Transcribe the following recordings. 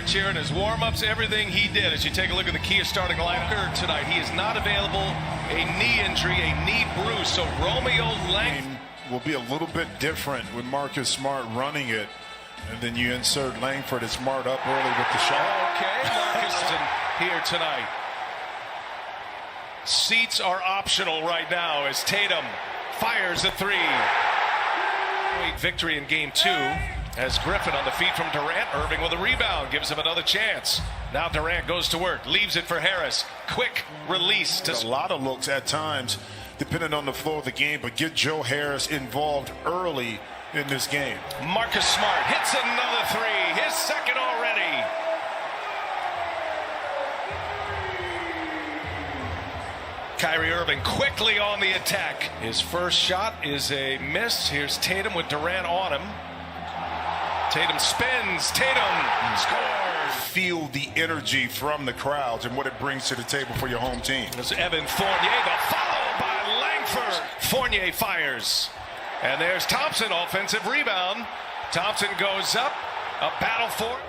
stretch here in his warm-ups, everything he did. As you take a look at the Kia starting lineup tonight, he is not available. A knee injury, a knee bruise. So Romeo Langford will be a little bit different with Marcus Smart running it, and then you insert Langford and Smart up early with the shot. Okay, Marcus here tonight. Seats are optional right now as Tatum fires a three. Victory in game 2 as Griffin on the feed from Durant. Irving with a rebound gives him another chance. Now Durant goes to work, leaves it for Harris. Quick release to a lot of looks at times depending on the flow of the game, but get Joe Harris involved early in this game. Marcus Smart hits another three, his second already. Kyrie Irving quickly on the attack. His first shot is a miss. Here's Tatum with Durant on him. Tatum spins. Tatum scores. Feel the energy from the crowds and what it brings to the table for your home team. There's Evan Fournier, the follow by Langford. Fournier fires. And there's Thompson, offensive rebound. Thompson goes up. A battle for.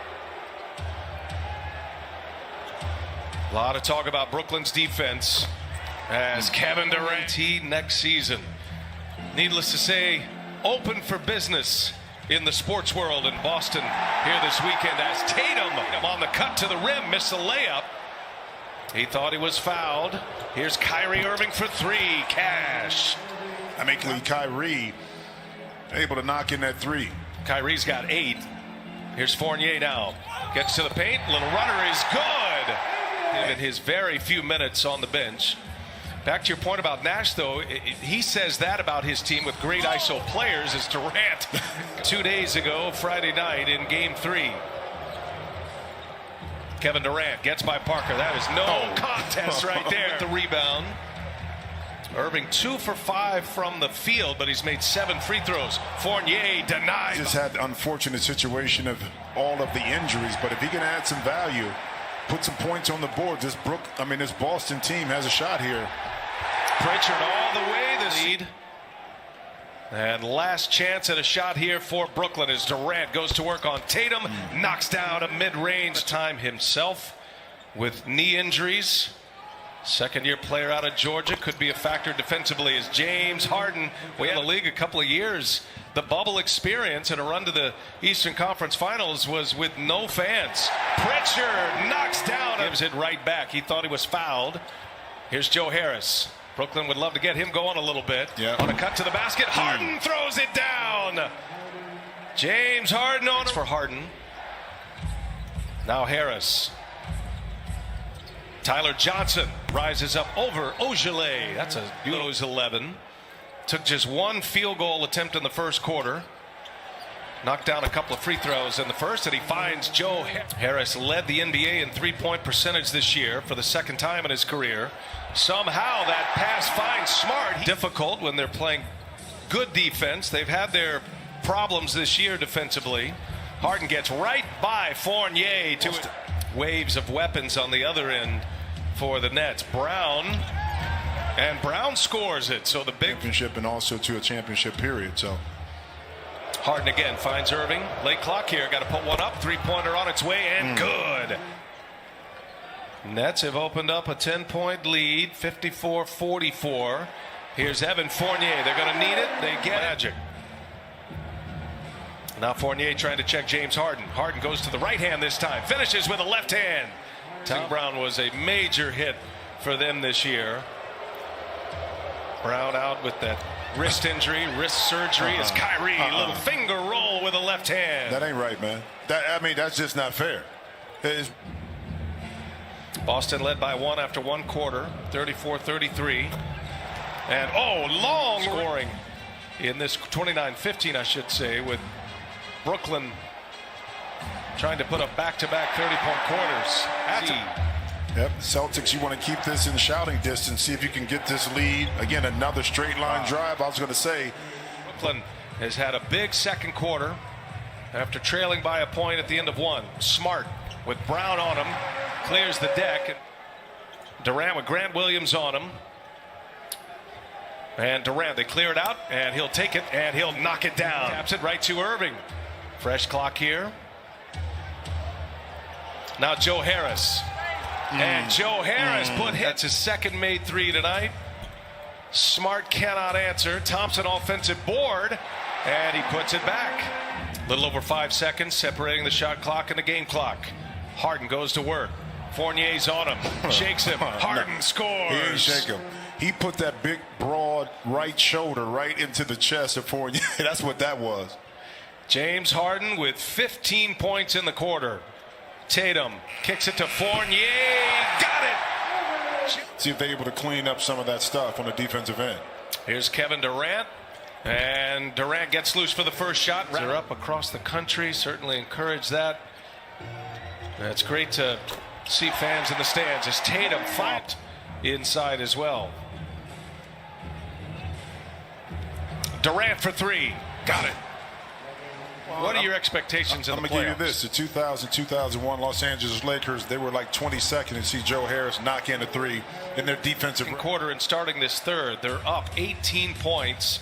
A lot of talk about Brooklyn's defense as Kevin Durant next season. Needless to say, open for business in the sports world in Boston here this weekend as Tatum on the cut to the rim, missed the layup. He thought he was fouled. Here's Kyrie Irving for three. Cash. I mean, Kyrie able to knock in that three. Kyrie's got 8. Here's Fournier now. Gets to the paint. Little runner is good. In his very few minutes on the bench. Back to your point about Nash, though, he says that about his team with great ISO players as Durant 2 days ago, Friday night in Game 3. Kevin Durant gets by Parker. That is no contest right there. The rebound. Irving 2 for 5 from the field, but he's made 7 free throws. Fournier denied. Just had the unfortunate situation of all of the injuries, but if he can add some value, put some points on the board, this Boston team has a shot here. Pritchard all the way this lead. And last chance at a shot here for Brooklyn as Durant goes to work on Tatum. Knocks down a mid-range time himself with knee injuries. Second-year player out of Georgia could be a factor defensively as James Harden. We had the league a couple of years. The bubble experience and a run to the Eastern Conference Finals was with no fans. Pritchard knocks down. Gives it right back. He thought he was fouled. Here's Joe Harris. Brooklyn would love to get him going a little bit. On a cut to the basket. Harden throws it down. James Harden on for Harden. Now Harris. Tyler Johnson rises up over Ogilvy. That's a Ulo's 11. Took just 1 field goal attempt in the first quarter. Knocked down a couple of free throws in the first, and he finds Joe Harris. Harris led the NBA in three-point percentage this year for the second time in his career. Somehow that pass finds Smart. Difficult when they're playing good defense. They've had their problems this year defensively. Harden gets right by Fournier to it. Waves of weapons on the other end for the Nets. Brown scores it. So the big championship and also to a championship period. So Harden again finds Irving. Late clock here. Got to put one up. 3-pointer on its way and good. Nets have opened up a 10-point lead, 54-44. Here's Evan Fournier. They're going to need it. They get Magic. Now Fournier trying to check James Harden. Harden goes to the right hand this time. Finishes with a left hand. Tom Brown was a major hit for them this year. Brown out with that wrist injury, wrist surgery. As Kyrie, little finger roll with a left hand. That ain't right, man. That's just not fair. Boston led by 1 after 1 quarter, 34-33. And long scoring in this 29-15, I should say, with Brooklyn trying to put up back-to-back 30-point quarters. Yep, Celtics, you want to keep this in shouting distance, see if you can get this lead. Again, another straight line drive. I was going to say, Brooklyn has had a big second quarter after trailing by a point at the end of 1. Smart with Brown on him, clears the deck. Durant with Grant Williams on him. And Durant, they clear it out, and he'll take it, and he'll knock it down. Taps it right to Irving. Fresh clock here. Now Joe Harris. And Joe Harris that's his second made three tonight. Smart cannot answer. Thompson offensive board, and he puts it back. A little over 5 seconds separating the shot clock and the game clock. Harden goes to work. Fournier's on him. Shakes him. Harden scores. He didn't shake him. He put that big, broad right shoulder right into the chest of Fournier. That's what that was. James Harden with 15 points in the quarter. Tatum kicks it to Fournier. Got it. See if they're able to clean up some of that stuff on the defensive end. Here's Kevin Durant. And Durant gets loose for the first shot. They're up across the country. Certainly encourage that. It's great to see fans in the stands as Tatum fought inside as well. Durant for three. Got it. What are your expectations in the playoffs? I'm going to give you this. The 2000-2001 Los Angeles Lakers, they were like 22nd to see Joe Harris knock in a three in their defensive quarter, and starting this third, they're up 18 points.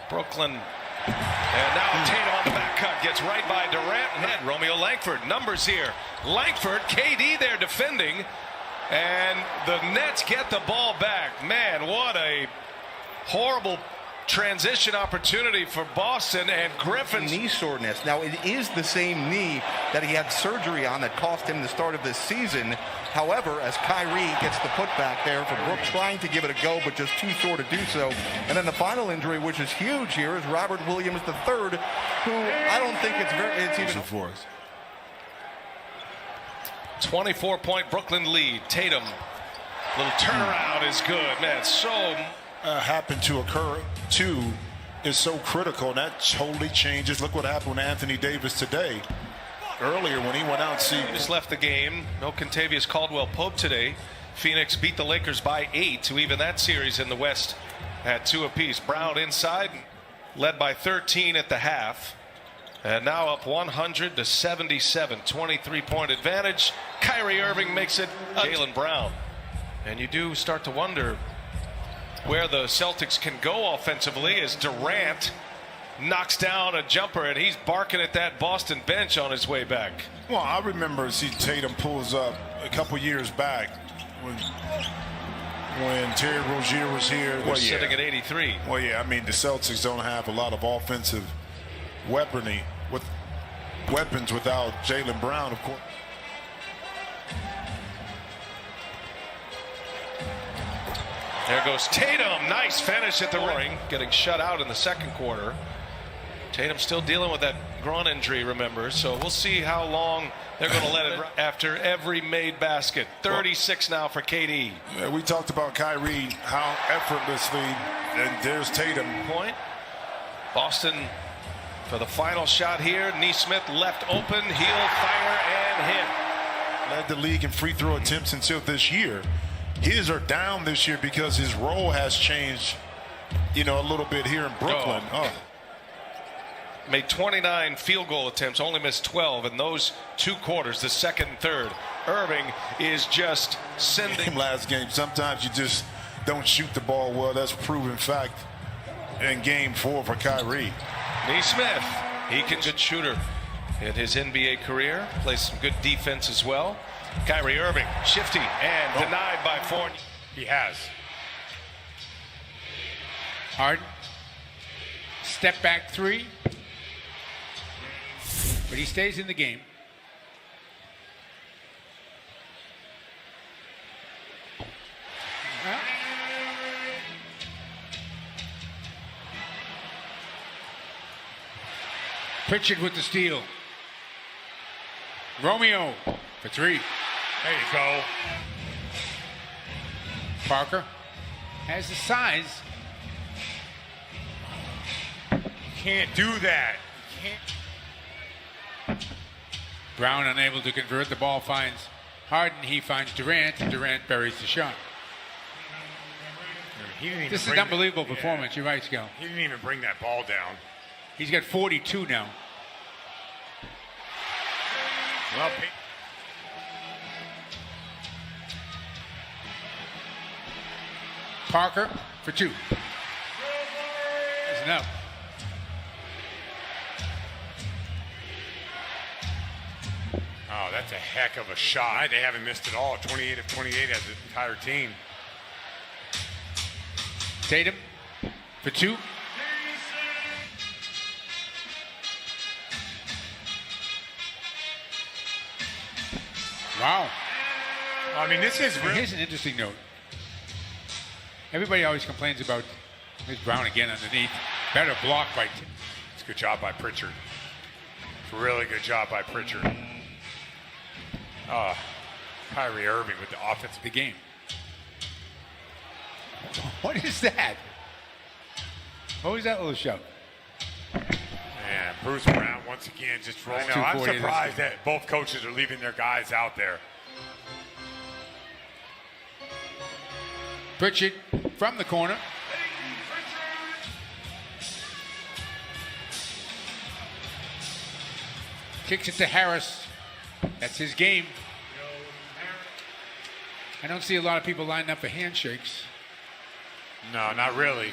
Brooklyn, and now Tatum on the back cut, gets right by Durant and Romeo Langford. Numbers here. Langford, KD there defending, and the Nets get the ball back. Man, what a horrible transition opportunity for Boston, and Griffin. Knee soreness. Now, it is the same knee that he had surgery on that cost him the start of this season. However, as Kyrie gets the putback there for Brook, trying to give it a go, but just too sore to do so. And then the final injury, which is huge here, is Robert Williams III, who I don't think it's even for us. 24-point Brooklyn lead. Tatum, little turnaround is good. Man, it's so happened to occur too is so critical, and that totally changes. Look what happened with Anthony Davis today. Earlier when he went out, he just left the game. No Kentavious Caldwell-Pope today. Phoenix beat the Lakers by 8 to even that series in the West at 2 apiece. Brown inside, led by 13 at the half, and now up 100 to 77. 23-point advantage. Kyrie Irving makes it Jaylen Brown, and you do start to wonder where the Celtics can go offensively as Durant knocks down a jumper, and he's barking at that Boston bench on his way back. Well, I remember Tatum pulls up a couple years back when Terry Rozier was here. We're sitting at 83. Well, yeah, I mean, the Celtics don't have a lot of offensive weapons without Jaylen Brown, of course. There goes Tatum. Nice finish at the ring. Getting shut out in the second quarter. Tatum still dealing with that groin injury, remember. So we'll see how long they're going to let it after every made basket. 36 now for KD. Yeah, we talked about Kyrie, how effortlessly, and there's Tatum. Point. Boston for the final shot here. Neesmith left open. Heel, fire, and hit. Led the league in free throw attempts until this year. His are down this year because his role has changed, a little bit here in Brooklyn. Made 29 field goal attempts, only missed 12 in those 2 quarters, the second and third. Irving is just sending. Last game, sometimes you just don't shoot the ball well. That's proven fact in game 4 for Kyrie. Neesmith, he can good shooter in his NBA career. Plays some good defense as well. Kyrie Irving, shifty and denied by Fournier. He has. Harden, step back 3, but he stays in the game. Pritchard with the steal. Romeo for 3. There you go. Parker has the size. Can't do that. Can't. Brown unable to convert. The ball finds Harden. He finds Durant, and Durant buries the shot. This is an unbelievable performance. You're right, Scal. He didn't even bring that ball down. He's got 42 now. Well, Parker for 2. That's enough. Oh, that's a heck of a shot. They haven't missed at all. 28 of 28 as the entire team. Tatum for 2. Wow. I mean, this is really. Here's an interesting note. Everybody always complains about Miss Brown again underneath. Better block by It's a good job by Pritchard. Really good job by Pritchard. Kyrie Irving with the offense. the game. What is that? What was that little shove? And Bruce Brown once again just rolling out. I'm 240 surprised that both coaches are leaving their guys out there. Pritchard from the corner. Kicks it to Harris. That's his game. I don't see a lot of people lining up for handshakes. No, not really.